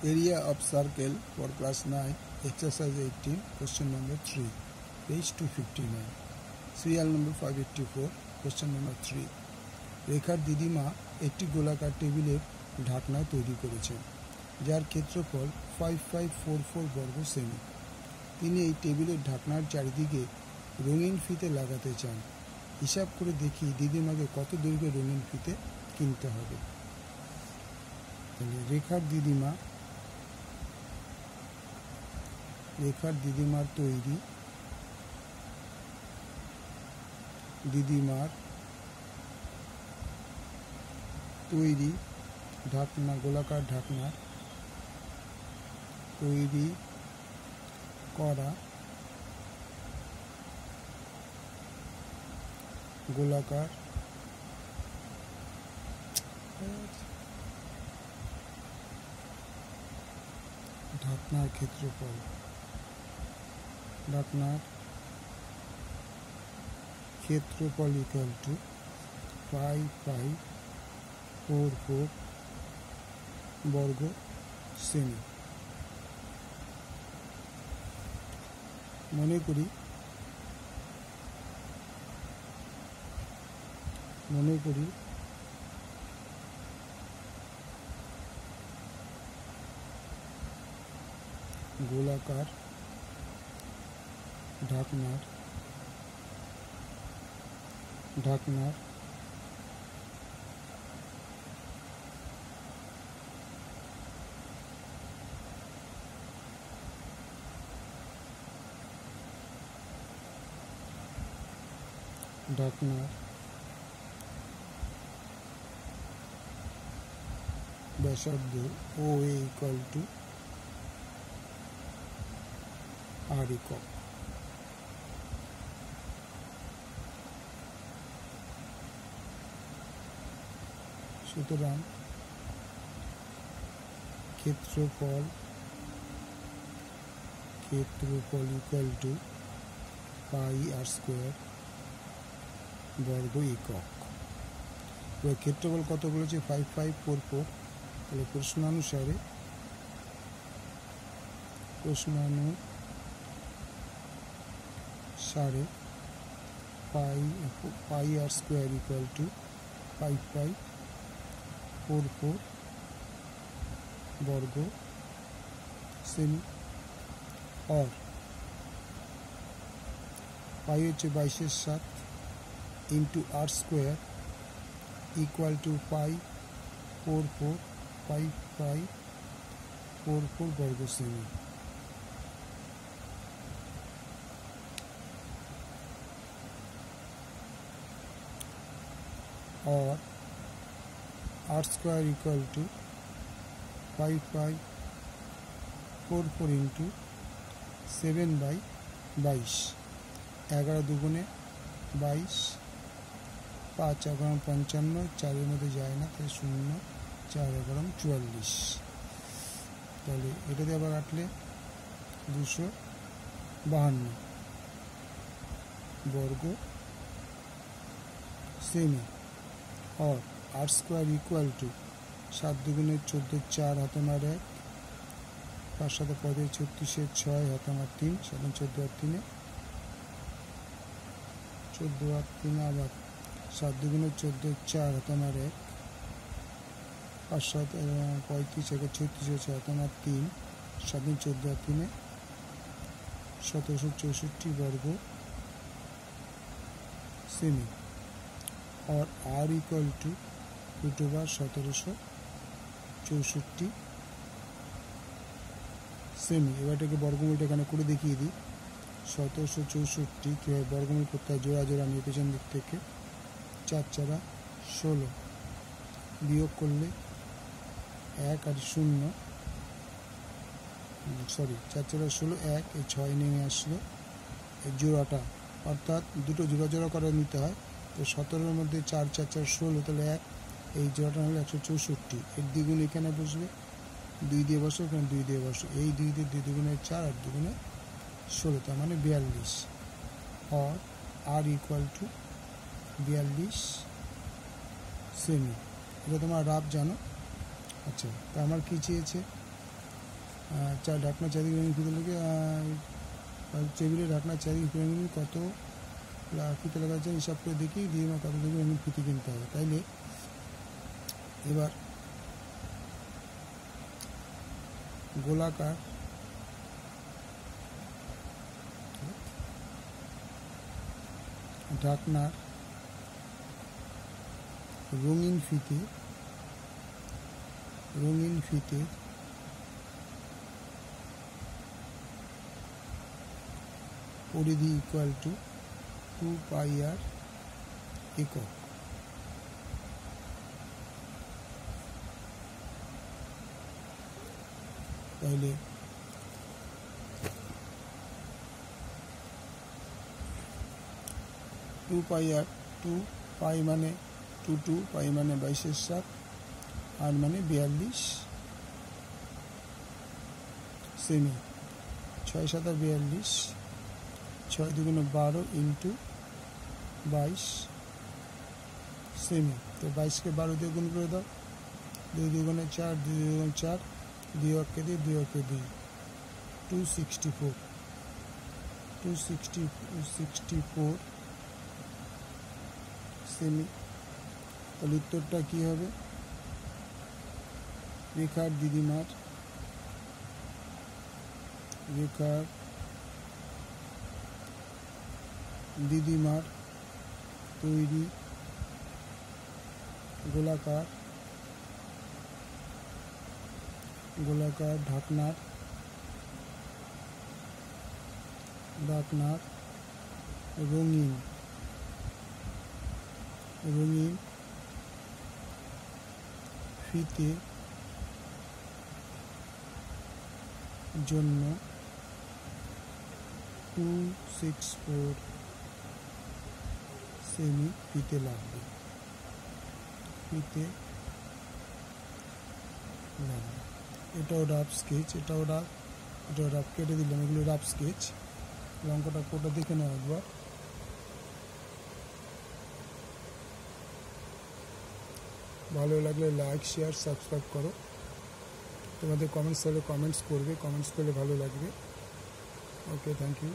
Area of circle for class 9, exercise 18, question number 3, page 259. Serial number 584, question number 3. রেখার দিদিমা একটি গোলাকার টেবিলের ঢাকনা তৈরি করেছেন, যার ক্ষেত্রফল 5544 বর্গ সেমি। তিনি এই টেবিলের ঢাকনার চারিদিকে রঙিন ফিতে লাগাতে চান। হিসাব করে দেখি দিদিমাকে কত দৈর্ঘ্যের রঙিন ফিতে কিনতে হবে। তাহলে রেখার দিদিমার তৈরি ঢাকনা, গোলাকার ঢাকনা তৈরি করা গোলাকার ঢাকনার ক্ষেত্রফল ইকুয়াল টু 5544 বর্গ সেমি। মনে করি গোলাকার ঢাকনার ব্যাসার্ধ OA ইকুয়াল টু R একক। সুতরাং ক্ষেত্রফল equal to pi R square বর্গ একক। এবার ক্ষেত্রফল কত বলেছে? 5544। তাহলে প্রশ্নানুসারে pi R square equal to 5544 বর্গ সেমি। और পাই হচ্ছে 22/7 into R square equal to 5544 বর্গ সেমি। और R square equal to 5544 into 7/22। 11 দুগুণে 22, 5 11 55, 4 মধ্যে যায় না, তাই 0, 4 11 44। তাহলে এটাতে আবার কাটলে 252 বর্গ সেমি। और आर स्क्वायर इक्वल टू 7 দুগুণে 14, 4 হাতে মার 1, 5 7 15, 36, 6 হাতে মার 3, 7 14 আর 3, 14 আর 3 আবার 7 দুগুণে 14, 4 হাতে মার 1, 5 7 35, 36, 6 হাতে মার 3, 7 14 আর 3, 1764 বর্গ সেমি। और आर इक्वल टू √1764 সেমি। এবারটাকে বর্গমূলটা এখানে করে দেখিয়ে দিই। 1764 কীভাবে বর্গমূল করতে হয়, জোড়া নিয়ে পেছন দিক থেকে 4 4 16 বিয়োগ করলে 1 আর 0, 4 4 16 1, এই 6 নেমে আসলো। এই জোড়াটা অর্থাৎ দুটো জোড়া করে নিতে হয়। তো 17-এর মধ্যে 4 4 4 16, তাহলে 1, এই জোড়াটা হলো 164। এর দ্বিগুণ এখানে বসবে, 2 দিয়ে বসো, এখানে 2 দিয়ে বসো, এই 2 দিয়ে 2 দুগুণে 4 আর দুগুণে 16, তার মানে 42। और आर इक्वल टू 42 সেমি। এটা তোমরা রাফ জানো। আচ্ছা, তা আমার কি চেয়েছে? ঢাকনা চারিদিকে রঙিন ফিতে লেগে টেবিলে ঢাকনা চারিদিকে রঙিন কত ফিতে লাগা আছে হিসাব করে দেখি দিদিমা কত থেকে রঙিন ফিতে কিনতে হবে। তাইলে এবার গোলাকার ঢাকনার রঙিন ফিতে পরিধি ইকুয়াল টু 2πr একক। তাহলে 2πr 2 মানে 2 পাই মানে 22/7 আর মানে 42 সেমি। 6 7 42, 6 2 12 into 22 semi. তো 22কে 12 দিয়ে গুণ করে দাও, 2 2 4, 2 2 4, 2 অক্ষে 2 264 সেমি। তাহলে উত্তরটা কী হবে? রেখার দিদিমার তৈরি গোলাকার ঢাকনার রঙিন ফিতে জন্য 264 সেমি ফিতে লাগবে। এটাও রাফ স্কেচ, এটাও রাফ কেটে দিলাম, এগুলো রাফ স্কেচ। অঙ্কটা কোটা দেখে নাও একবার। ভালো লাগলে লাইক শেয়ার সাবস্ক্রাইব করো। তোমাদের কমেন্টস করলে কমেন্টস করবে, কমেন্টস করলে ভালো লাগবে। ওকে, থ্যাংক ইউ।